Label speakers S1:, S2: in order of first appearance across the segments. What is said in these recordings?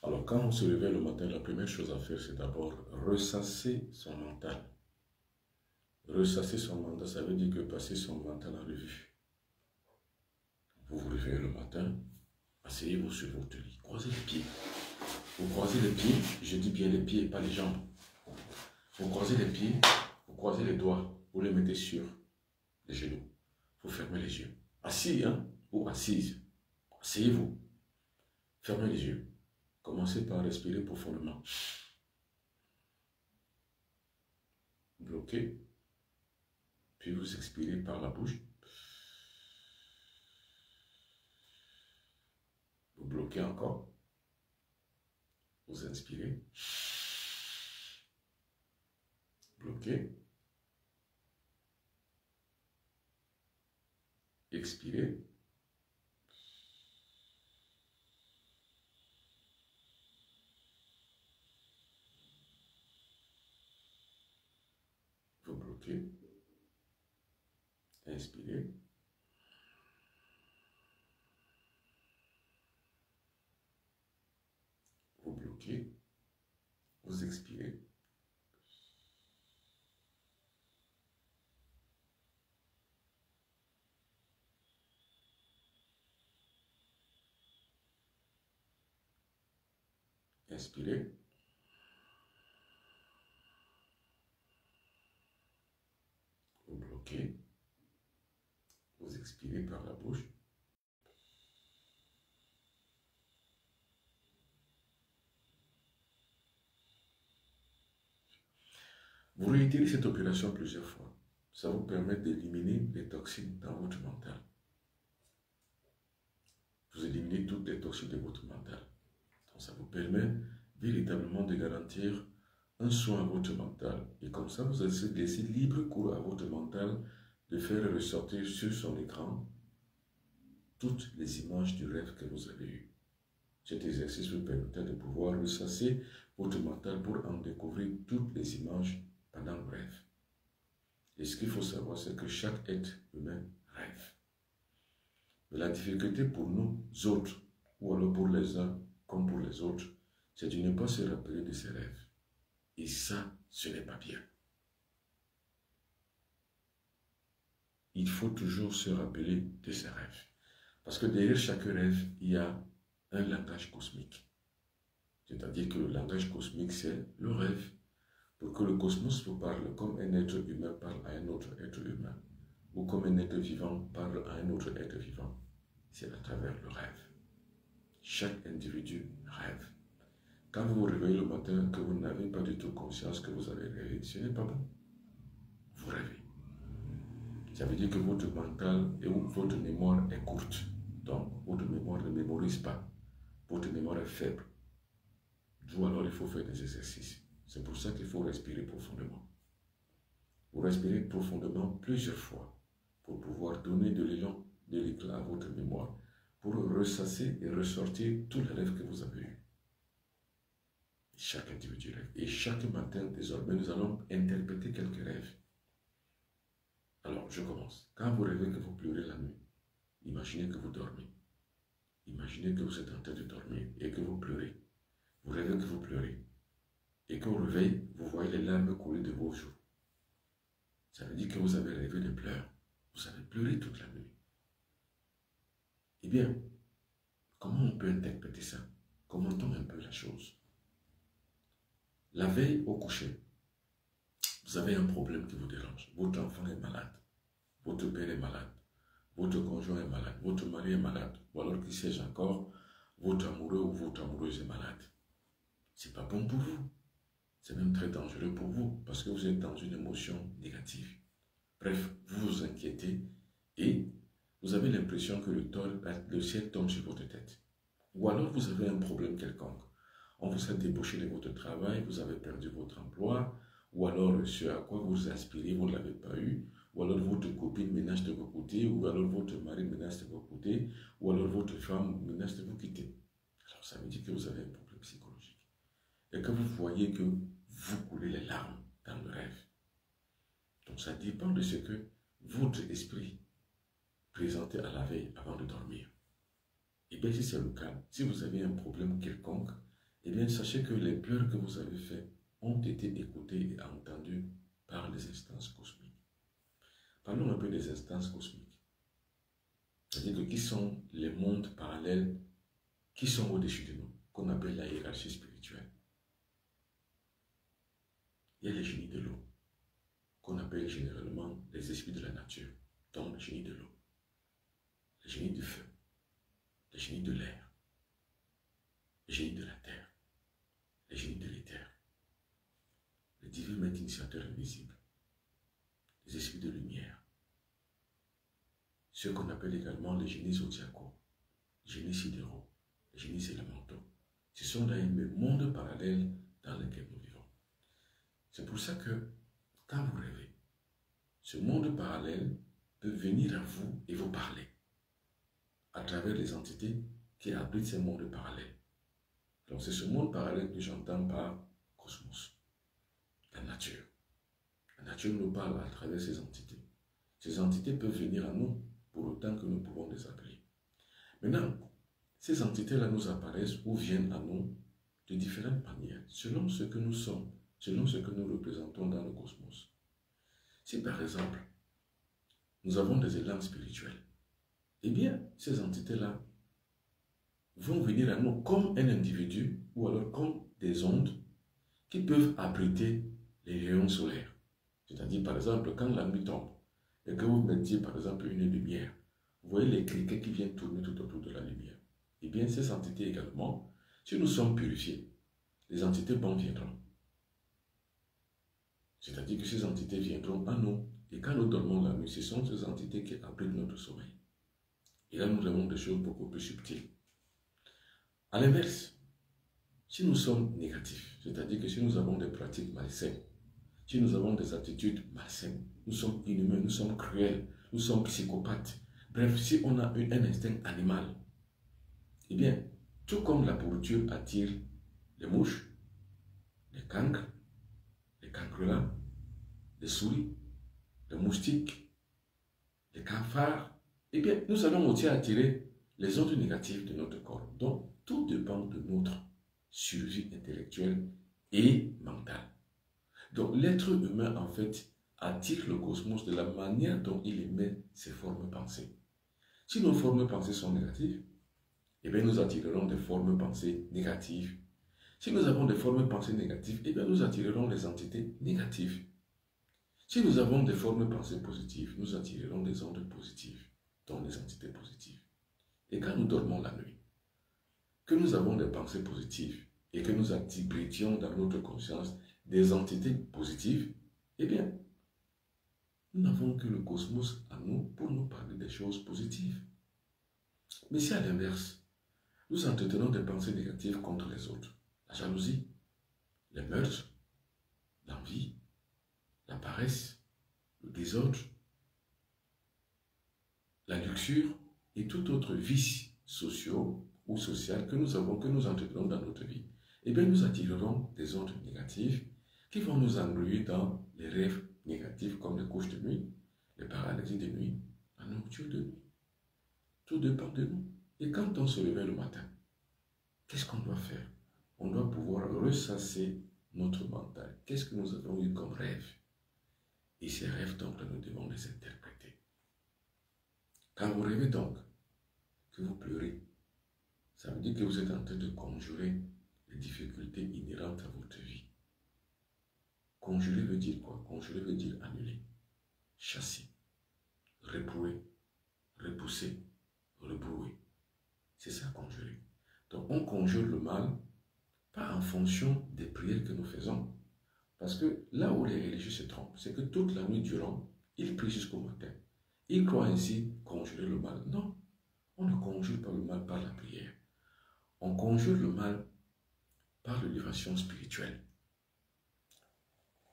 S1: Alors, quand on se réveille le matin, la première chose à faire, c'est d'abord ressasser son mental. Ressasser son mental, ça veut dire que passer son mental en revue. Vous vous réveillez le matin, asseyez-vous sur votre lit, croisez les pieds. Vous croisez les pieds, je dis bien les pieds, pas les jambes. Vous croisez les pieds, vous croisez les doigts, vous les mettez sur les genoux. Vous fermez les yeux. Assis, hein, ou assise. Asseyez-vous. Fermez les yeux. Commencez par respirer profondément. Bloquez. Puis vous expirez par la bouche. Vous bloquez encore. Vous inspirez. Bloquez. Expirez. Vous bloquez. Inspirez. Vous bloquez. Vous expirez. Inspirez. Vous bloquez. Vous expirez par la bouche. Vous réitérez cette opération plusieurs fois. Ça vous permet d'éliminer les toxines dans votre mental. Vous éliminez toutes les toxines de votre mental. Donc ça vous permet véritablement de garantir un soin à votre mental. Et comme ça, vous allez laisser libre cours à votre mental de faire ressortir sur son écran toutes les images du rêve que vous avez eu. Cet exercice vous permettra de pouvoir ressasser votre mental pour en découvrir toutes les images pendant le rêve. Et ce qu'il faut savoir, c'est que chaque être humain rêve. Mais la difficulté pour nous autres, ou alors pour les uns comme pour les autres, c'est de ne pas se rappeler de ses rêves. Et ça, ce n'est pas bien. Il faut toujours se rappeler de ses rêves. Parce que derrière chaque rêve, il y a un langage cosmique. C'est-à-dire que le langage cosmique, c'est le rêve. Pour que le cosmos vous parle comme un être humain parle à un autre être humain, ou comme un être vivant parle à un autre être vivant, c'est à travers le rêve. Chaque individu rêve. Quand vous vous réveillez le matin, que vous n'avez pas du tout conscience que vous avez rêvé, ce n'est pas bon. Vous rêvez. Ça veut dire que votre mental et votre mémoire est courte. Donc, votre mémoire ne mémorise pas. Votre mémoire est faible. D'où alors il faut faire des exercices. C'est pour ça qu'il faut respirer profondément. Vous respirez profondément plusieurs fois pour pouvoir donner de l'élan, de l'éclat à votre mémoire, pour ressasser et ressortir tous les rêves que vous avez eus. Chaque individu rêve. Et chaque matin, désormais, nous allons interpréter quelques rêves. Alors, je commence. Quand vous rêvez que vous pleurez la nuit, imaginez que vous dormez. Imaginez que vous êtes en train de dormir et que vous pleurez. Vous rêvez que vous pleurez. Et qu'au réveil, vous voyez les larmes couler de vos joues. Ça veut dire que vous avez rêvé de pleurs. Vous avez pleuré toute la nuit. Eh bien, comment on peut interpréter ça? Commentons un peu la chose. La veille au coucher, vous avez un problème qui vous dérange. Votre enfant est malade. Votre père est malade. Votre conjoint est malade. Votre mari est malade. Ou alors, qui sais-je encore, votre amoureux ou votre amoureuse est malade. C'est pas bon pour vous. C'est même très dangereux pour vous parce que vous êtes dans une émotion négative. Bref, vous vous inquiétez et vous avez l'impression que le ciel tombe sur votre tête. Ou alors vous avez un problème quelconque. On vous a débauché de votre travail, vous avez perdu votre emploi, ou alors ce à quoi vous aspirez, vous ne l'avez pas eu, ou alors votre copine menace de vous quitter, ou alors votre mari menace de vous quitter, ou alors votre femme menace de vous quitter. Alors ça veut dire que vous avez un problème psychologique. Et que vous voyez que vous coulez les larmes dans le rêve. Donc ça dépend de ce que votre esprit présentait à la veille avant de dormir. Et bien si c'est le cas, si vous avez un problème quelconque, eh bien, sachez que les pleurs que vous avez faits ont été écoutées et entendues par les instances cosmiques. Parlons un peu des instances cosmiques. C'est-à-dire que qui sont les mondes parallèles qui sont au-dessus de nous, qu'on appelle la hiérarchie spirituelle. Il y a les génies de l'eau, qu'on appelle généralement les esprits de la nature, donc les génies de l'eau, les génies du feu, les génies de l'air, les génies de la terre, les génies de l'éther, les divins maîtres initiateurs invisibles, les esprits de lumière, ceux qu'on appelle également les génies zodiacaux, les génies sidéraux, les génies élémentaux. Ce sont les mondes parallèles dans lesquels nous vivons. C'est pour ça que, quand vous rêvez, ce monde parallèle peut venir à vous et vous parler à travers les entités qui abritent ces mondes parallèles. Donc c'est ce monde parallèle que j'entends par cosmos, la nature. La nature nous parle à travers ces entités. Ces entités peuvent venir à nous pour autant que nous pouvons les appeler. Maintenant, ces entités-là nous apparaissent ou viennent à nous de différentes manières, selon ce que nous sommes, selon ce que nous représentons dans le cosmos. Si par exemple, nous avons des élans spirituels, eh bien, ces entités-là vont venir à nous comme un individu ou alors comme des ondes qui peuvent abriter les rayons solaires. C'est-à-dire, par exemple, quand la nuit tombe et que vous mettiez, par exemple, une lumière, vous voyez les criquets qui viennent tourner tout autour de la lumière. Eh bien, ces entités également, si nous sommes purifiés, les entités bonnes viendront. C'est-à-dire que ces entités viendront à nous. Et quand nous dormons la nuit, ce sont ces entités qui abritent notre sommeil. Et là, nous avons des choses beaucoup plus subtiles. À l'inverse, si nous sommes négatifs, c'est-à-dire que si nous avons des pratiques malsaines, si nous avons des attitudes malsaines, nous sommes inhumains, nous sommes cruels, nous sommes psychopathes, bref, si on a un instinct animal, eh bien, tout comme la pourriture attire les mouches, les cancres, les cancrelats, les souris, les moustiques, les cafards, eh bien, nous allons aussi attirer les ondes négatives de notre corps. Donc, tout dépend de notre survie intellectuelle et mentale. Donc, l'être humain, en fait, attire le cosmos de la manière dont il émet ses formes pensées. Si nos formes pensées sont négatives, eh bien, nous attirerons des formes pensées négatives. Si nous avons des formes pensées négatives, eh bien, nous attirerons les entités négatives. Si nous avons des formes pensées positives, nous attirerons des ondes positives, donc des entités positives. Et quand nous dormons la nuit, que nous avons des pensées positives et que nous abritions dans notre conscience des entités positives, eh bien, nous n'avons que le cosmos à nous pour nous parler des choses positives. Mais si à l'inverse, nous entretenons des pensées négatives contre les autres, la jalousie, les meurtres, l'envie, la paresse, le désordre, la luxure et tout autre vice sociaux ou social que nous avons, que nous entretenons dans notre vie, eh bien nous attirerons des ondes négatives qui vont nous engluer dans les rêves négatifs comme les couches de nuit, les paralysies de nuit, la nocture de nuit. Tout dépend de nous. Et quand on se réveille le matin, qu'est-ce qu'on doit faire? On doit pouvoir ressasser notre mental. Qu'est-ce que nous avons eu comme rêve? Et ces rêves, donc, là, nous devons les interpréter. Quand vous rêvez donc, que vous pleurez, ça veut dire que vous êtes en train de conjurer les difficultés inhérentes à votre vie. Conjurer veut dire quoi? Conjurer veut dire annuler, chasser, reprouver, repousser, rebrouer. C'est ça, conjurer. Donc, on conjure le mal, pas en fonction des prières que nous faisons. Parce que là où les religieux se trompent, c'est que toute la nuit durant, ils prient jusqu'au matin. Ils croient ainsi conjurer le mal. Non, on ne conjure pas le mal par la prière. On conjure le mal par l'élévation spirituelle,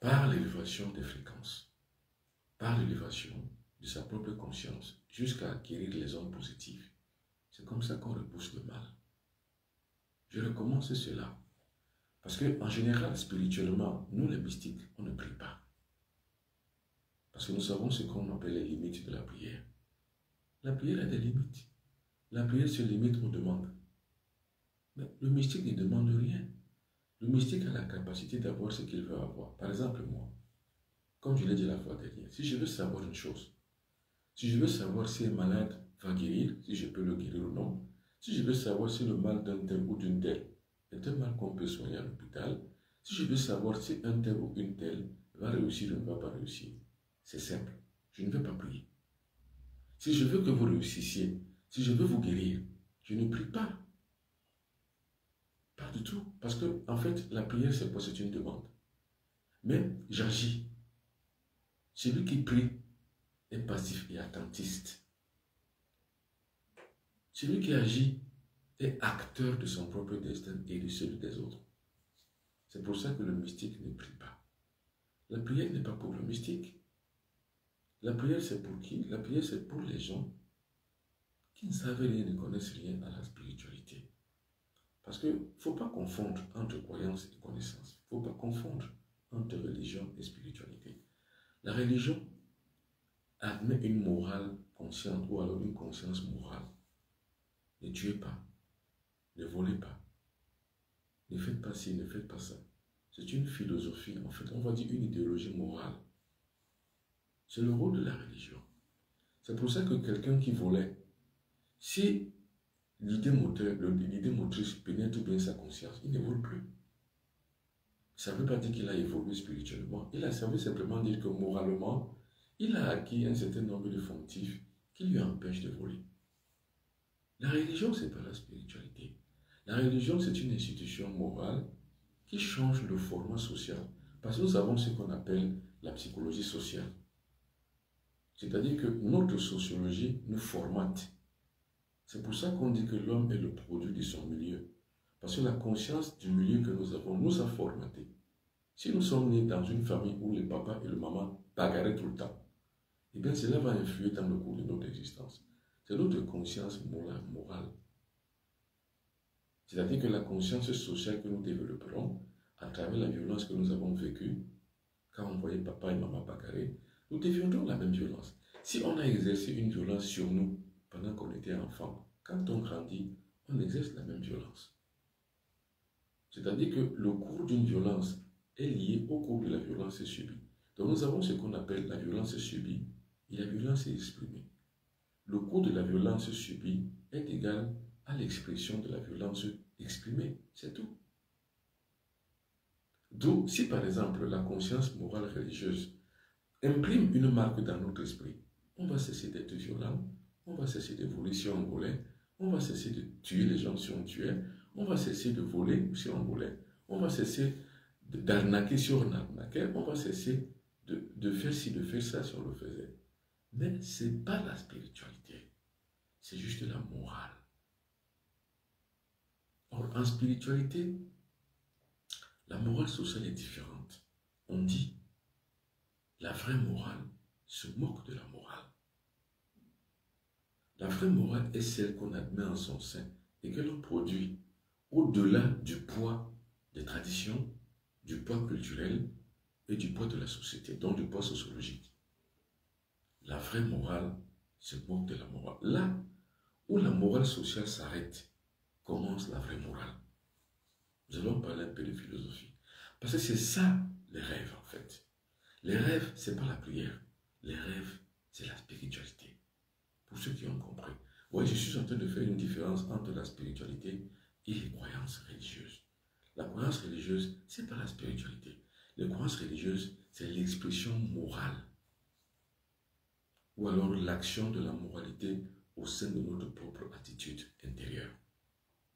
S1: par l'élévation des fréquences, par l'élévation de sa propre conscience, jusqu'à acquérir les ondes positives. C'est comme ça qu'on repousse le mal. Je recommence cela. Parce qu'en général, spirituellement, nous les mystiques, on ne prie pas. Parce que nous savons ce qu'on appelle les limites de la prière. La prière a des limites. La prière se limite aux demandes. Mais le mystique ne demande rien. Le mystique a la capacité d'avoir ce qu'il veut avoir. Par exemple, moi, comme je l'ai dit la fois dernière, si je veux savoir une chose, si je veux savoir si un malade va guérir, si je peux le guérir ou non, si je veux savoir si le mal d'un tel ou d'une telle est un mal qu'on peut soigner à l'hôpital, si je veux savoir si un tel ou une telle va réussir ou ne va pas réussir, c'est simple. Je ne vais pas prier. Si je veux que vous réussissiez, si je veux vous guérir, je ne prie pas. Pas du tout. Parce que, en fait, la prière, c'est quoi? C'est une demande. Mais j'agis. Celui qui prie est passif et attentiste. Celui qui agit est acteur de son propre destin et de celui des autres. C'est pour ça que le mystique ne prie pas. La prière n'est pas pour le mystique. La prière, c'est pour qui? La prière, c'est pour les gens qui ne savent rien, ne connaissent rien à la spiritualité. Parce qu'il ne faut pas confondre entre croyance et connaissance. Il ne faut pas confondre entre religion et spiritualité. La religion admet une morale consciente ou alors une conscience morale. Ne tuez pas, ne volez pas, ne faites pas ci, ne faites pas ça. C'est une philosophie, en fait, on va dire une idéologie morale. C'est le rôle de la religion. C'est pour ça que quelqu'un qui volait, si l'idée motrice pénètre bien sa conscience, il ne vole plus. Ça ne veut pas dire qu'il a évolué spirituellement. Ça veut simplement dire que moralement, il a acquis un certain nombre de fonctifs qui lui empêchent de voler. La religion, ce n'est pas la spiritualité. La religion, c'est une institution morale qui change le format social. Parce que nous avons ce qu'on appelle la psychologie sociale. C'est-à-dire que notre sociologie nous formate. C'est pour ça qu'on dit que l'homme est le produit de son milieu. Parce que la conscience du milieu que nous avons nous a formatés. Si nous sommes nés dans une famille où le papa et le maman bagarraient tout le temps, eh bien cela va influer dans le cours de notre existence. C'est notre conscience morale. C'est-à-dire que la conscience sociale que nous développerons à travers la violence que nous avons vécue, quand on voyait papa et maman bagarrer, nous deviendrons la même violence. Si on a exercé une violence sur nous pendant qu'on était enfant, quand on grandit, on exerce la même violence. C'est-à-dire que le cours d'une violence est lié au cours de la violence subie. Donc nous avons ce qu'on appelle la violence subie et la violence exprimée. Le cours de la violence subie est égal à l'expression de la violence exprimée. C'est tout. D'où, si par exemple la conscience morale religieuse imprime une marque dans notre esprit, on va cesser d'être violent, on va cesser de voler si on volait, on va cesser de tuer les gens si on tuait, on va cesser de voler si on volait, on va cesser d'arnaquer si on arnaquait, on va cesser de faire ci, de faire ça si on le faisait. Mais ce n'est pas la spiritualité, c'est juste la morale. Or, en spiritualité, la morale sociale est différente. On dit, la vraie morale se moque de la morale. La vraie morale est celle qu'on admet en son sein et que l'on produit au-delà du poids des traditions, du poids culturel et du poids de la société, donc du poids sociologique. La vraie morale se moque de la morale. Là où la morale sociale s'arrête, commence la vraie morale. Nous allons parler un peu de philosophie. Parce que c'est ça, les rêves, en fait. Les rêves, ce n'est pas la prière. Les rêves, c'est la spiritualité. Pour ceux qui ont compris. Oui, je suis en train de faire une différence entre la spiritualité et les croyances religieuses. La croyance religieuse, ce n'est pas la spiritualité. Les croyances religieuses, c'est l'expression morale. Ou alors l'action de la moralité au sein de notre propre attitude intérieure.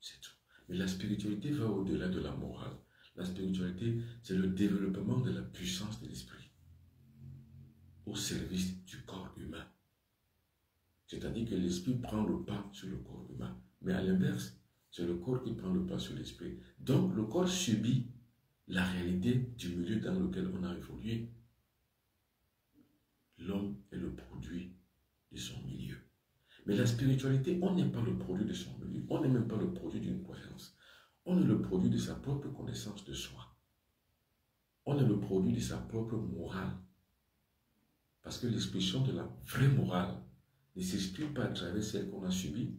S1: C'est tout. Mais la spiritualité va au-delà de la morale. La spiritualité, c'est le développement de la puissance de l'esprit au service du corps humain. C'est-à-dire que l'esprit prend le pas sur le corps humain. Mais à l'inverse, c'est le corps qui prend le pas sur l'esprit. Donc le corps subit la réalité du milieu dans lequel on a évolué. L'homme est le produit de son milieu. Mais la spiritualité, on n'est pas le produit de son milieu. On n'est même pas le produit d'une croyance. On est le produit de sa propre connaissance de soi. On est le produit de sa propre morale. Parce que l'expression de la vraie morale ne s'exprime pas à travers celle qu'on a subie,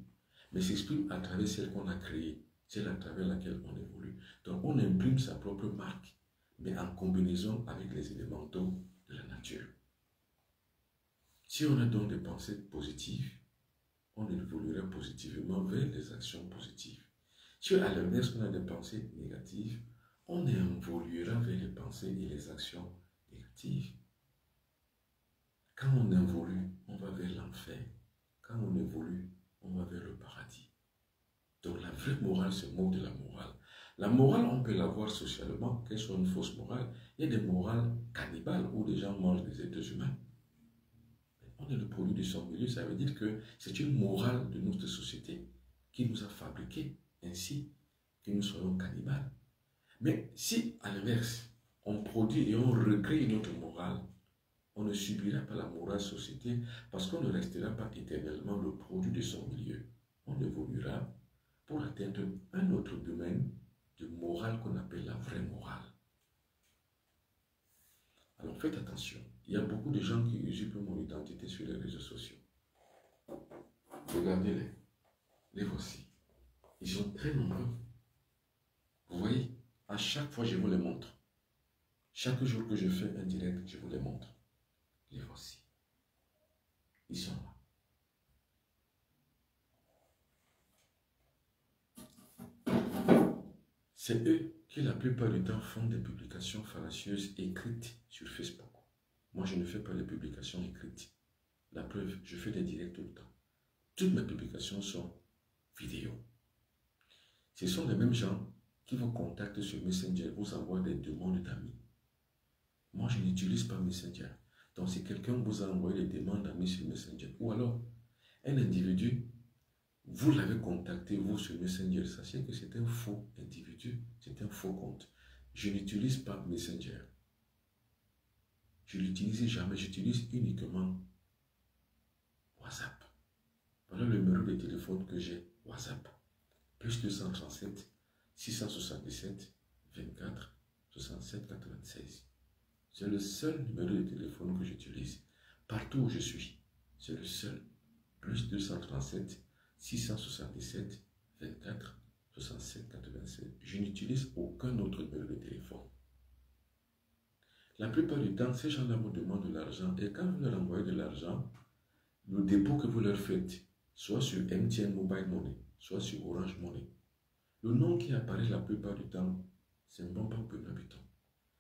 S1: mais s'exprime à travers celle qu'on a créée. celle à travers laquelle on évolue. Donc on imprime sa propre marque, mais en combinaison avec les élémentaux de la nature. Si on a donc des pensées positives, on évoluera positivement vers des actions positives. Si à l'inverse on a des pensées négatives, on évoluera vers les pensées et les actions négatives. Quand on évolue, on va vers l'enfer. Quand on évolue, on va vers le paradis. Donc la vraie morale se moque de la morale. La morale, on peut l'avoir socialement, qu'elle soit une fausse morale. Il y a des morales cannibales où les gens mangent des êtres humains. On est le produit de son milieu, ça veut dire que c'est une morale de notre société qui nous a fabriqués ainsi que nous soyons cannibales. Mais si, à l'inverse, on produit et on recrée notre morale, on ne subira pas la morale société parce qu'on ne restera pas éternellement le produit de son milieu. On évoluera pour atteindre un autre domaine de morale qu'on appelle la vraie morale. Alors faites attention, il y a beaucoup de gens qui usurpent mon identité sur les réseaux sociaux. Regardez-les, les voici. Ils sont très nombreux. Vous voyez, à chaque fois je vous les montre. Chaque jour que je fais un direct, je vous les montre. Les voici. Ils sont là. C'est eux qui la plupart du temps font des publications fallacieuses écrites sur Facebook. Moi, je ne fais pas de publications écrites. La preuve, je fais des directs tout le temps. Toutes mes publications sont vidéo. Ce sont les mêmes gens qui vous contactent sur Messenger, vous envoient des demandes d'amis. Moi, je n'utilise pas Messenger. Donc, si quelqu'un vous a envoyé des demandes d'amis sur Messenger, ou alors un individu, vous l'avez contacté, vous, sur Messenger, sachez que c'est un faux individu, c'est un faux compte. Je n'utilise pas Messenger. Je ne l'utilise jamais, j'utilise uniquement WhatsApp. Voilà le numéro de téléphone que j'ai, WhatsApp. Plus 237 677 24 67 96. C'est le seul numéro de téléphone que j'utilise. Partout où je suis, c'est le seul. Plus 237 677 24 67 96. Je n'utilise aucun autre numéro de téléphone. La plupart du temps, ces gens-là vous demandent de l'argent et quand vous leur envoyez de l'argent, le dépôt que vous leur faites, soit sur MTN Mobile Money, soit sur Orange Money, le nom qui apparaît la plupart du temps, c'est Mbamba Benoît Bitton.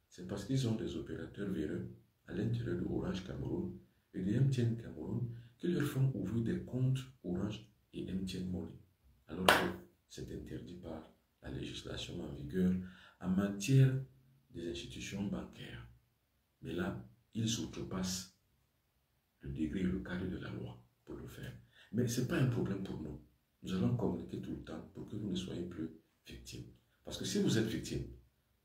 S1: C'est parce qu'ils ont des opérateurs véreux à l'intérieur de Orange Cameroun et de MTN Cameroun qui leur font ouvrir des comptes Orange et MTN Money. Alors que c'est interdit par la législation en vigueur en matière des institutions bancaires. Mais là, ils outrepassent le degré et le cadre de la loi pour le faire. Mais ce n'est pas un problème pour nous. Nous allons communiquer tout le temps pour que vous ne soyez plus victimes. Parce que si vous êtes victime,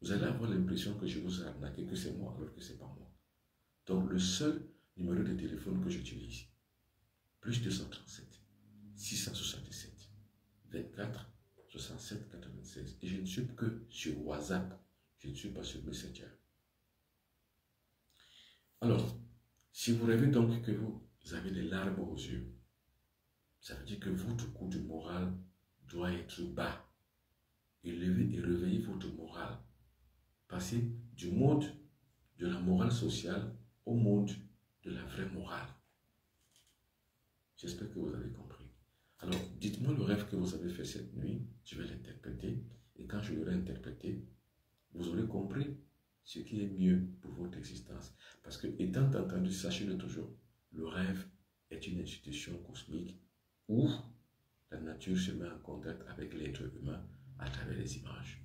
S1: vous allez avoir l'impression que je vous ai arnaqué, que c'est moi, alors que ce n'est pas moi. Donc, le seul numéro de téléphone que j'utilise, plus 237 677 24 67 96. Et je ne suis que sur WhatsApp. Je ne suis pas sur Messenger. Alors, si vous rêvez donc que vous avez des larmes aux yeux, ça veut dire que votre coup de morale doit être bas. Élevez et réveillez votre morale. Passez du mode de la morale sociale au mode de la vraie morale. J'espère que vous avez compris. Alors, dites-moi le rêve que vous avez fait cette nuit, je vais l'interpréter, et quand je l'aurai interprété, vous aurez compris ce qui est mieux pour votre existence. Parce que, étant entendu, sachez-le toujours, le rêve est une institution cosmique où la nature se met en contact avec l'être humain à travers les images.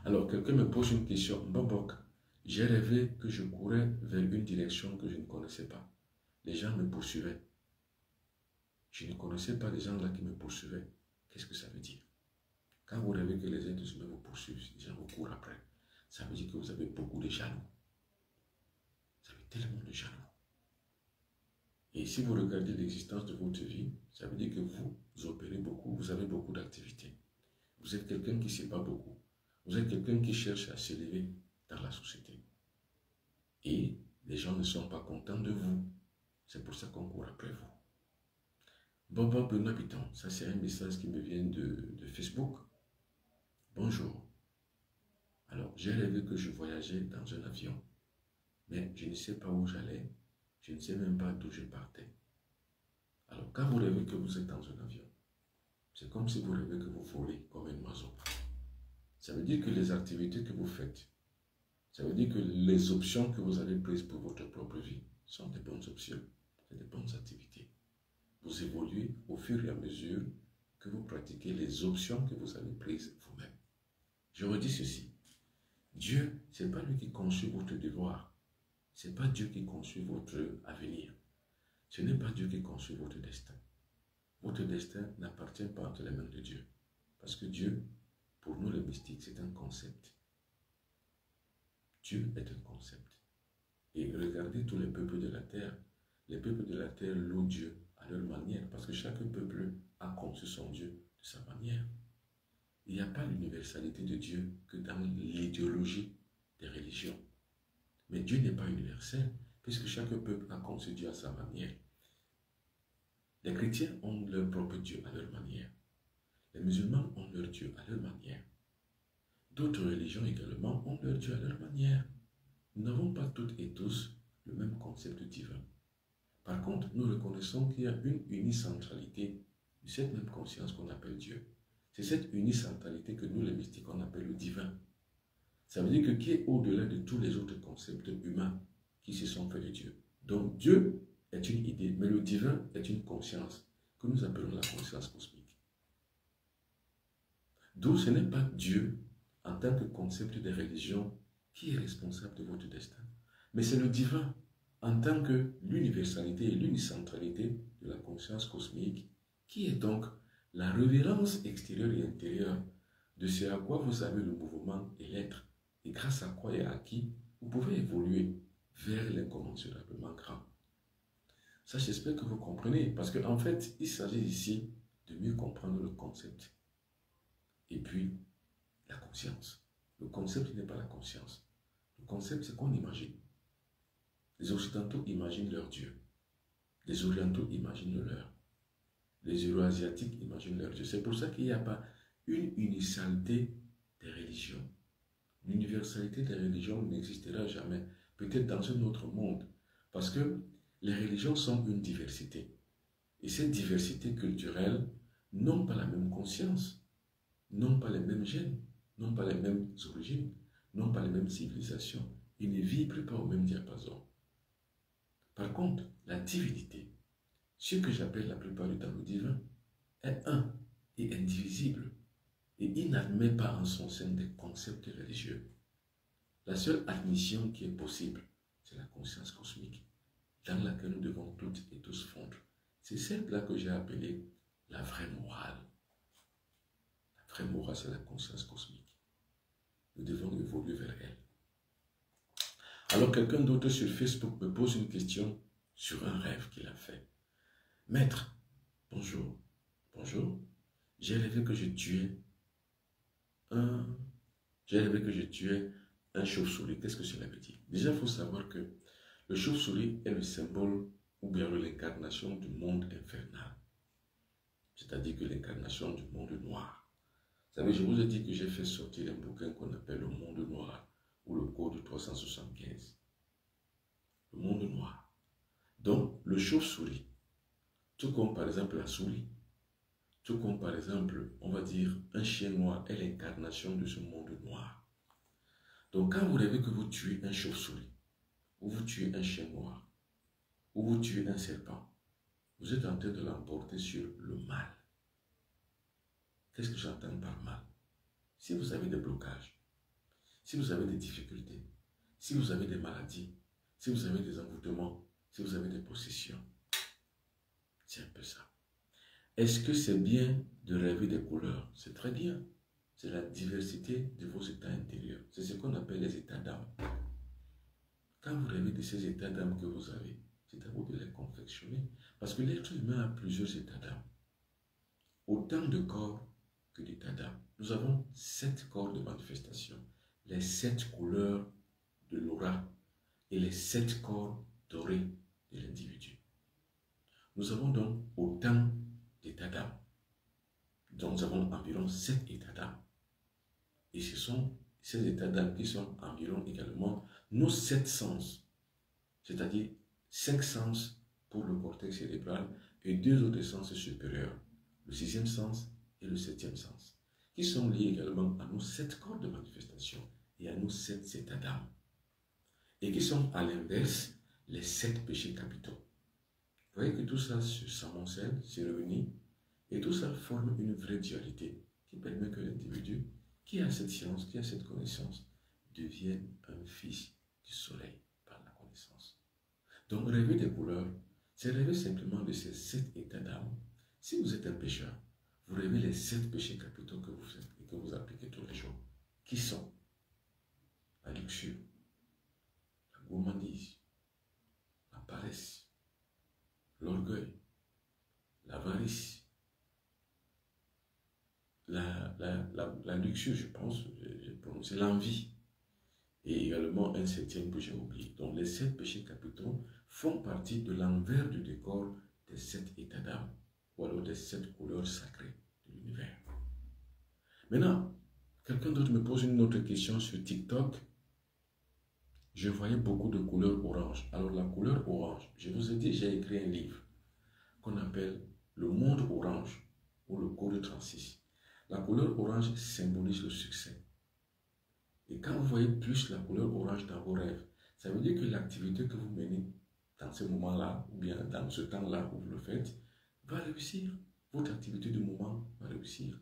S1: Alors, quelqu'un me pose une question. Mbambok, j'ai rêvé que je courais vers une direction que je ne connaissais pas. Les gens me poursuivaient. Je ne connaissais pas les gens là qui me poursuivaient. Qu'est-ce que ça veut dire? Quand vous rêvez que les êtres humains vous poursuivent, les gens vous courent après. Ça veut dire que vous avez beaucoup de jaloux. Vous avez tellement de jaloux. Et si vous regardez l'existence de votre vie, ça veut dire que vous opérez beaucoup, vous avez beaucoup d'activités. Vous êtes quelqu'un qui ne sait pas beaucoup. Vous êtes quelqu'un qui cherche à s'élever dans la société. Et les gens ne sont pas contents de vous. C'est pour ça qu'on court après vous. Mbamba Benoît Bitton, ça c'est un message qui me vient de Facebook. bonjour. Alors, j'ai rêvé que je voyageais dans un avion, mais je ne sais pas où j'allais, je ne sais même pas d'où je partais. Alors, quand vous rêvez que vous êtes dans un avion, c'est comme si vous rêvez que vous volez comme un oiseau. Ça veut dire que les activités que vous faites, ça veut dire que les options que vous avez prises pour votre propre vie sont des bonnes options, c'est des bonnes activités. Vous évoluez au fur et à mesure que vous pratiquez les options que vous avez prises vous-même. Je redis ceci. Dieu, ce n'est pas lui qui conçoit votre devoir. Ce n'est pas Dieu qui conçoit votre avenir. Ce n'est pas Dieu qui conçoit votre destin. Votre destin n'appartient pas entre les mains de Dieu. Parce que Dieu, pour nous les mystiques, c'est un concept. Dieu est un concept. Et regardez tous les peuples de la terre. Les peuples de la terre louent Dieu à leur manière. Parce que chaque peuple a conçu son Dieu de sa manière. Il n'y a pas l'universalité de Dieu que dans l'idéologie des religions. Mais Dieu n'est pas universel, puisque chaque peuple a conçu Dieu à sa manière. Les chrétiens ont leur propre Dieu à leur manière. Les musulmans ont leur Dieu à leur manière. D'autres religions également ont leur Dieu à leur manière. Nous n'avons pas toutes et tous le même concept divin. Par contre, nous reconnaissons qu'il y a une unicentralité de cette même conscience qu'on appelle Dieu. C'est cette unicentralité que nous, les mystiques, on appelle le divin. Ça veut dire que qui est au-delà de tous les autres concepts humains qui se sont faits de Dieu. Donc Dieu est une idée, mais le divin est une conscience que nous appelons la conscience cosmique. D'où ce n'est pas Dieu en tant que concept des religions qui est responsable de votre destin, mais c'est le divin en tant que l'universalité et l'unicentralité de la conscience cosmique qui est donc la révérence extérieure et intérieure de ce à quoi vous avez le mouvement et l'être, et grâce à quoi et à qui vous pouvez évoluer vers l'incommensurablement grand. Ça, j'espère que vous comprenez, parce qu'en fait, il s'agit ici de mieux comprendre le concept. Et puis, la conscience. Le concept n'est pas la conscience. Le concept, c'est qu'on imagine. Les Occidentaux imaginent leur Dieu. Les Orientaux imaginent le leur. Les Euro-Asiatiques imaginent leur Dieu. C'est pour ça qu'il n'y a pas une universalité des religions. L'universalité des religions n'existera jamais. Peut-être dans un autre monde. Parce que les religions sont une diversité. Et cette diversité culturelle n'ont pas la même conscience, n'ont pas les mêmes gènes, n'ont pas les mêmes origines, n'ont pas les mêmes civilisations. Ils ne vibrent pas au même diapason. Par contre, la divinité, ce que j'appelle la plupart du temps le divin, est un et indivisible. Et il n'admet pas en son sein des concepts religieux. La seule admission qui est possible, c'est la conscience cosmique, dans laquelle nous devons toutes et tous fondre. C'est celle-là que j'ai appelée la vraie morale. La vraie morale, c'est la conscience cosmique. Nous devons évoluer vers elle. Alors, quelqu'un d'autre sur Facebook me pose une question sur un rêve qu'il a fait. Maître, bonjour. Bonjour. J'ai rêvé que je tuais un chauve-souris. Qu'est-ce que cela veut dire? Déjà, il faut savoir que le chauve-souris est le symbole ou bien l'incarnation du monde infernal. C'est-à-dire que l'incarnation du monde noir. Vous savez, je vous ai dit que j'ai fait sortir un bouquin qu'on appelle Le Monde Noir ou le Code 375. Le monde noir. Donc, le chauve-souris, tout comme par exemple la souris, tout comme par exemple, on va dire, un chien noir est l'incarnation de ce monde noir. Donc, quand vous rêvez que vous tuez un chauve-souris, ou vous tuez un chien noir, ou vous tuez un serpent, vous êtes en train de l'emporter sur le mal. Qu'est-ce que j'entends par mal? Si vous avez des blocages, si vous avez des difficultés, si vous avez des maladies, si vous avez des envoûtements, si vous avez des possessions, c'est un peu ça. Est-ce que c'est bien de rêver des couleurs? C'est très bien. C'est la diversité de vos états intérieurs. C'est ce qu'on appelle les états d'âme. Quand vous rêvez de ces états d'âme que vous avez, c'est à vous de les confectionner. Parce que l'être humain a plusieurs états d'âme. Autant de corps que d'états d'âme. Nous avons 7 corps de manifestation. Les 7 couleurs de l'aura et les 7 corps dorés de l'individu. Nous avons donc autant d'états d'âme. Donc nous avons environ 7 états d'âme. Et ce sont ces états d'âme qui sont environ également nos 7 sens, c'est-à-dire 5 sens pour le cortex cérébral et 2 autres sens supérieurs, le 6e sens et le 7e sens, qui sont liés également à nos 7 corps de manifestation et à nos 7 états d'âme, et qui sont à l'inverse les 7 péchés capitaux. Vous voyez que tout ça s'amoncelle, se réunit, et tout ça forme une vraie dualité qui permet que l'individu qui a cette science, qui a cette connaissance, devienne un fils du soleil par la connaissance. Donc rêver des couleurs, c'est rêver simplement de ces 7 états d'âme. Si vous êtes un pécheur, vous rêvez les 7 péchés capitaux que vous faites et que vous appliquez tous les jours, qui sont la luxure, la gourmandise, la paresse, l'orgueil, l'avarice, la luxure, je pense, j'ai prononcé l'envie, et également un 7e que j'ai oublié. Donc les 7 péchés capitaux font partie de l'envers du décor des 7 états d'âme, ou alors des 7 couleurs sacrées de l'univers. Maintenant, quelqu'un d'autre me pose une autre question sur TikTok. Je voyais beaucoup de couleurs orange. Alors la couleur orange, je vous ai dit, j'ai écrit un livre qu'on appelle Le Monde Orange ou le Code 36. La couleur orange symbolise le succès. Et quand vous voyez plus la couleur orange dans vos rêves, ça veut dire que l'activité que vous menez dans ce moment-là, ou bien dans ce temps-là où vous le faites, va réussir. Votre activité du moment va réussir.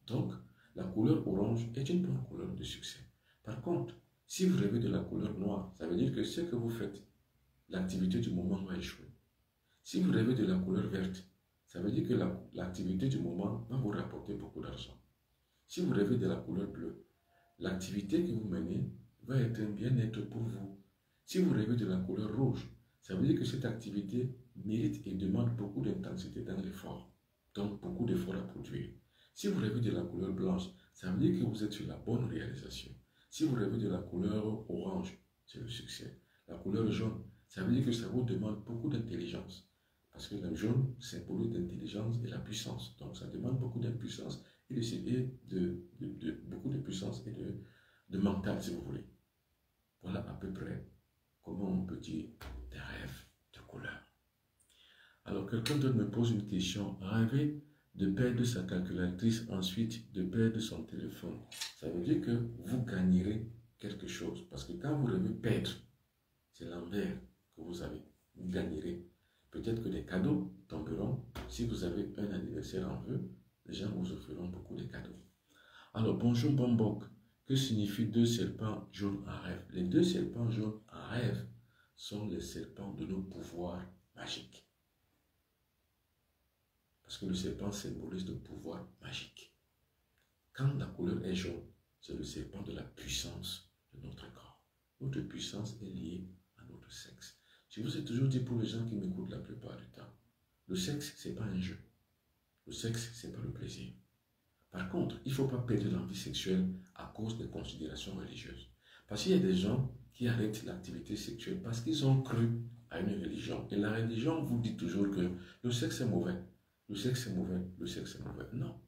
S1: Donc, la couleur orange est une bonne couleur de succès. Par contre, si vous rêvez de la couleur noire, ça veut dire que ce que vous faites, l'activité du moment va échouer. Si vous rêvez de la couleur verte, ça veut dire que l'activité du moment va vous rapporter beaucoup d'argent. Si vous rêvez de la couleur bleue, l'activité que vous menez va être un bien-être pour vous. Si vous rêvez de la couleur rouge, ça veut dire que cette activité mérite et demande beaucoup d'intensité dans l'effort, donc beaucoup d'efforts à produire. Si vous rêvez de la couleur blanche, ça veut dire que vous êtes sur la bonne réalisation. Si vous rêvez de la couleur orange, c'est le succès. La couleur jaune, ça veut dire que ça vous demande beaucoup d'intelligence. Parce que le jaune symbolise l'intelligence et la puissance. Donc ça demande beaucoup d'impuissance et beaucoup de puissance et de mental, si vous voulez. Voilà à peu près comment on peut dire des rêves de couleur. Alors quelqu'un d'autre me pose une question. Rêver de perdre sa calculatrice, ensuite de perdre son téléphone. Ça veut dire que vous gagnerez quelque chose. Parce que quand vous rêvez perdre, c'est l'envers que vous avez. Vous gagnerez. Peut-être que des cadeaux tomberont. Si vous avez un anniversaire en vue, les gens vous offriront beaucoup de cadeaux. Alors, bonjour Bombok. Que signifient 2 serpents jaunes en rêve? Les 2 serpents jaunes en rêve sont les serpents de nos pouvoirs magiques. Parce que le serpent symbolise le pouvoir magique. Quand la couleur est jaune, c'est le serpent de la puissance de notre corps. Notre puissance est liée à notre sexe. Je vous ai toujours dit pour les gens qui m'écoutent la plupart du temps, le sexe, ce n'est pas un jeu. Le sexe, ce n'est pas le plaisir. Par contre, il ne faut pas perdre l'envie sexuelle à cause des considérations religieuses. Parce qu'il y a des gens qui arrêtent l'activité sexuelle parce qu'ils ont cru à une religion. Et la religion vous dit toujours que le sexe est mauvais. Le sexe est mauvais. Le sexe est mauvais. Non.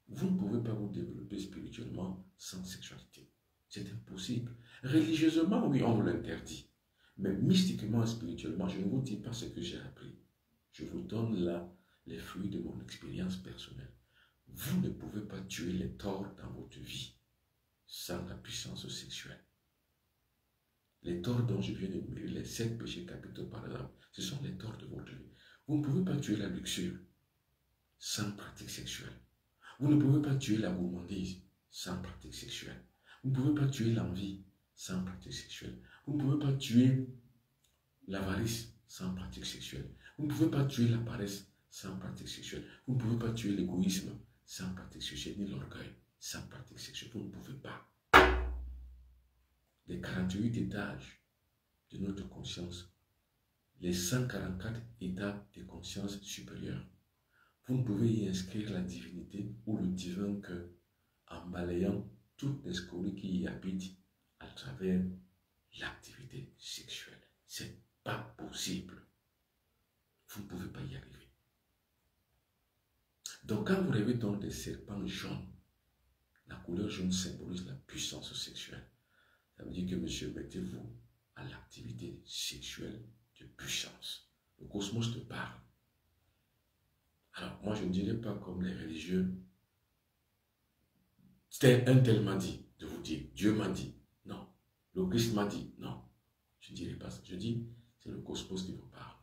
S1: Vous ne pouvez pas vous développer spirituellement sans sexualité. C'est impossible. Religieusement, oui, on vous l'interdit. Mais mystiquement, spirituellement, je ne vous dis pas ce que j'ai appris. Je vous donne là les fruits de mon expérience personnelle. Vous ne pouvez pas tuer les torts dans votre vie sans la puissance sexuelle. Les torts dont je viens de d'énumérer, les 7 péchés capitaux par exemple, ce sont les torts de votre vie. Vous ne pouvez pas tuer la luxure sans pratique sexuelle. Vous ne pouvez pas tuer la gourmandise sans pratique sexuelle. Vous ne pouvez pas tuer l'envie sans pratique sexuelle. Vous ne pouvez pas tuer l'avarice sans pratique sexuelle. Vous ne pouvez pas tuer la paresse sans pratique sexuelle. Vous ne pouvez pas tuer l'égoïsme sans pratique sexuelle, ni l'orgueil sans pratique sexuelle. Vous ne pouvez pas. Les 48 étages de notre conscience, les 144 états de conscience supérieure, vous ne pouvez y inscrire la divinité ou le divin que en balayant toutes les scories qui y habitent à travers l'activité sexuelle. C'est pas possible. Vous ne pouvez pas y arriver. Donc quand vous rêvez donc des serpents jaunes, la couleur jaune symbolise la puissance sexuelle. Ça veut dire que, monsieur, mettez-vous à l'activité sexuelle de puissance. Le cosmos te parle. Alors, moi, je ne dirais pas comme les religieux, c'était un tel m'a dit de vous dire, Dieu m'a dit, non. Le Christ m'a dit, non. Je ne dirais pas ça. Je dis, c'est le cosmos qui vous parle.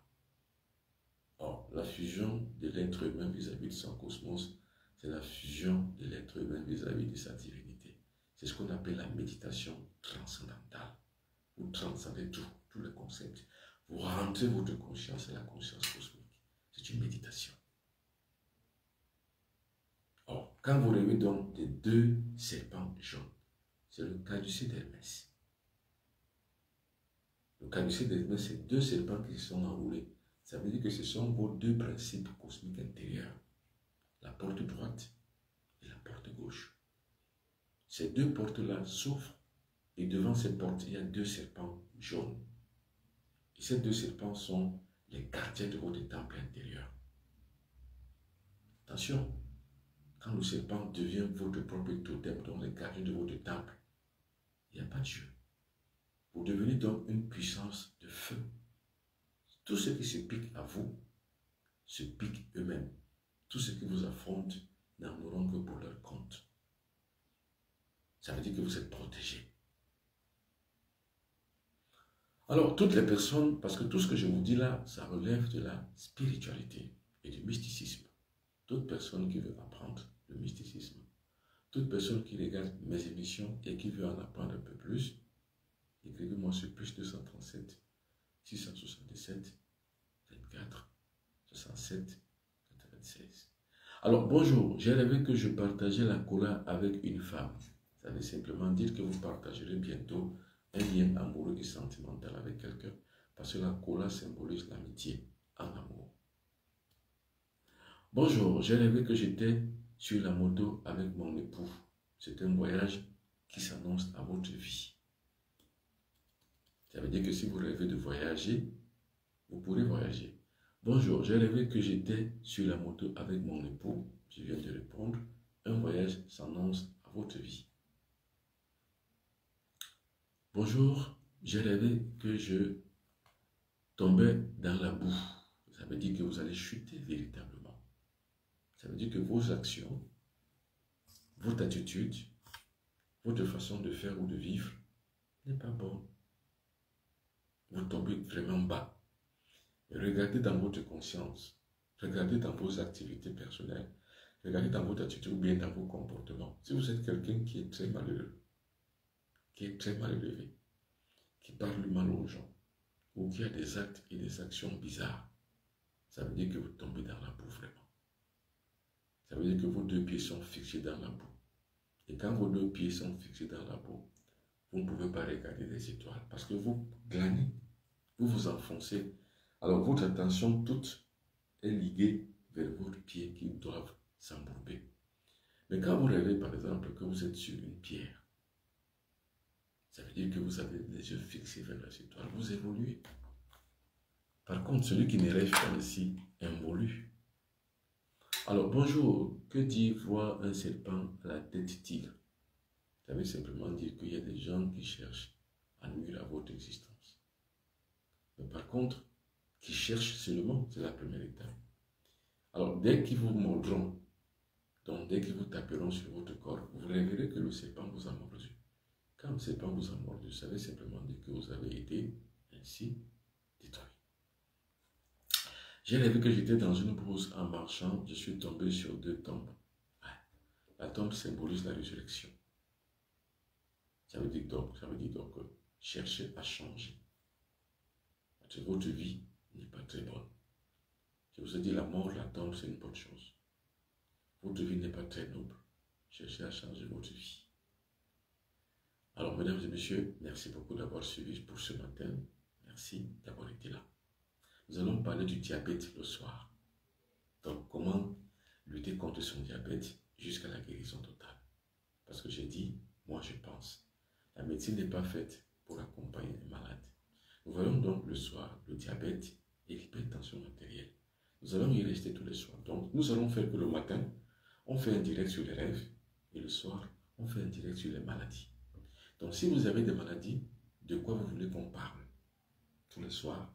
S1: Or, la fusion de l'être humain vis-à-vis de son cosmos, c'est la fusion de l'être humain vis-à-vis de sa divinité. C'est ce qu'on appelle la méditation transcendantale. Vous transcendez tout, tous les concepts. Vous rentrez votre conscience et la conscience cosmique. C'est une méditation. Or, quand vous rêvez donc des deux serpents jaunes, c'est le caducée d'Hermès. Le caducée d'Hermès, c'est deux serpents qui se sont enroulés. Ça veut dire que ce sont vos deux principes cosmiques intérieurs. La porte droite et la porte gauche. Ces deux portes-là s'ouvrent et devant ces portes, il y a deux serpents jaunes. Et ces deux serpents sont les gardiens de votre temple intérieur. Attention, quand le serpent devient votre propre totem, donc les gardiens de votre temple, il n'y a pas de Dieu. Vous devenez donc une puissance de feu. Tous ceux qui se piquent à vous se piquent eux-mêmes. Tous ceux qui vous affrontent n'en auront que pour leur compte. Ça veut dire que vous êtes protégés. Alors, toutes les personnes, parce que tout ce que je vous dis là, ça relève de la spiritualité et du mysticisme. Toute personne qui veut apprendre le mysticisme, toute personne qui regarde mes émissions et qui veut en apprendre un peu plus, écrivez-moi sur plus 237 677 24 67 96. Alors, bonjour, j'ai rêvé que je partageais la cola avec une femme. Ça veut simplement dire que vous partagerez bientôt un lien amoureux et sentimental avec quelqu'un, parce que la cola symbolise l'amitié en amour. Bonjour, j'ai rêvé que j'étais sur la moto avec mon époux. C'est un voyage qui s'annonce à votre vie. Ça veut dire que si vous rêvez de voyager, vous pourrez voyager. Bonjour, j'ai rêvé que j'étais sur la moto avec mon époux. Je viens de répondre. Un voyage s'annonce à votre vie. Bonjour, j'ai rêvé que je tombais dans la boue. Ça veut dire que vous allez chuter véritablement. Ça veut dire que vos actions, votre attitude, votre façon de faire ou de vivre n'est pas bonne. Vous tombez vraiment bas. Et regardez dans votre conscience, regardez dans vos activités personnelles, regardez dans votre attitude ou bien dans vos comportements. Si vous êtes quelqu'un qui est très malheureux, qui est très mal élevé, qui parle mal aux gens, ou qui a des actes et des actions bizarres, ça veut dire que vous tombez dans la boue vraiment. Ça veut dire que vos deux pieds sont fixés dans la boue. Et quand vos deux pieds sont fixés dans la boue, vous ne pouvez pas regarder les étoiles parce que vous glanez, vous vous enfoncez. Alors votre attention toute est liguée vers vos pieds qui doivent s'embourber. Mais quand vous rêvez par exemple que vous êtes sur une pierre, ça veut dire que vous avez les yeux fixés vers les étoiles, vous évoluez. Par contre, celui qui ne rêve pas ici involue. Alors bonjour, que dit voir un serpent à la tête tigre? Ça veut simplement dire qu'il y a des gens qui cherchent à nuire à votre existence. Mais par contre, qui cherchent seulement, c'est la première étape. Alors dès qu'ils vous mordront, donc dès qu'ils vous taperont sur votre corps, vous révélerez que le serpent vous a mordu. Quand le serpent vous a mordu, ça veut simplement dire que vous avez été ainsi détruit. J'ai rêvé que j'étais dans une brousse en marchant, je suis tombé sur deux tombes. La tombe symbolise la résurrection. Ça veut dire donc cherchez à changer. Parce que votre vie n'est pas très bonne. Je vous ai dit, la mort, la tombe, c'est une bonne chose. Votre vie n'est pas très noble. Cherchez à changer votre vie. Alors, mesdames et messieurs, merci beaucoup d'avoir suivi pour ce matin. Merci d'avoir été là. Nous allons parler du diabète le soir. Donc, comment lutter contre son diabète jusqu'à la guérison totale. Parce que j'ai dit, moi je pense, la médecine n'est pas faite pour accompagner les malades. Nous verrons donc le soir le diabète et l'hypertension artérielle. Nous allons y rester tous les soirs. Donc, nous allons faire que le matin, on fait un direct sur les rêves et le soir, On fait un direct sur les maladies. Donc, si vous avez des maladies, de quoi vous voulez qu'on parle tous les soirs,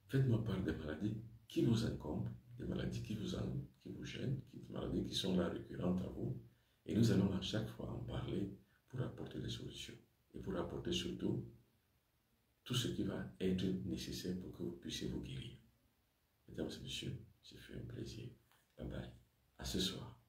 S1: faites-moi part des maladies qui vous incombent, des maladies qui vous gênent, des maladies qui sont là récurrentes à vous. Et nous allons à chaque fois en parler pour apporter des solutions. Et pour apporter surtout tout ce qui va être nécessaire pour que vous puissiez vous guérir. Mesdames et messieurs, c'est fait un plaisir. Bye bye. À ce soir.